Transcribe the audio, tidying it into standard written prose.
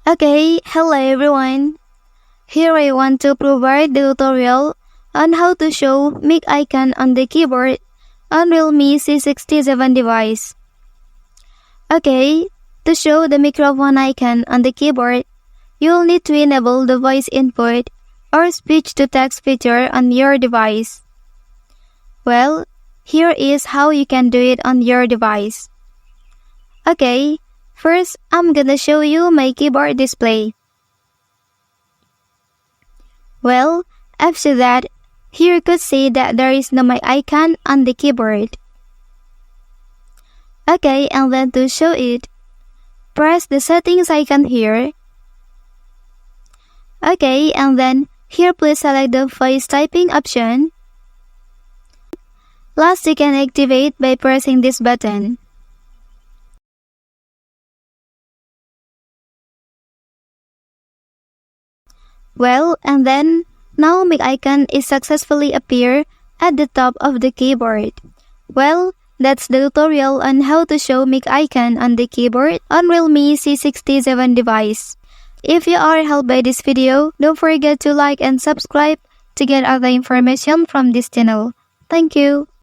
Okay, hello everyone. Here I want to provide the tutorial on how to show mic icon on the keyboard on Realme C67 device. Okay, to show the microphone icon on the keyboard, you'll need to enable the voice input or speech-to-text feature on your device. Well, here is how you can do it on your device. Okay, first I'm gonna show you my keyboard display. Well, after that, here you could see that there is no mic icon on the keyboard. Okay, and then to show it, press the settings icon here. Okay, and then here please select the voice typing option. Last, you can activate by pressing this button. Well, and then, now mic icon is successfully appear at the top of the keyboard. Well, that's the tutorial on how to show mic icon on the keyboard on Realme C67 device. If you are helped by this video, don't forget to like and subscribe to get other information from this channel. Thank you.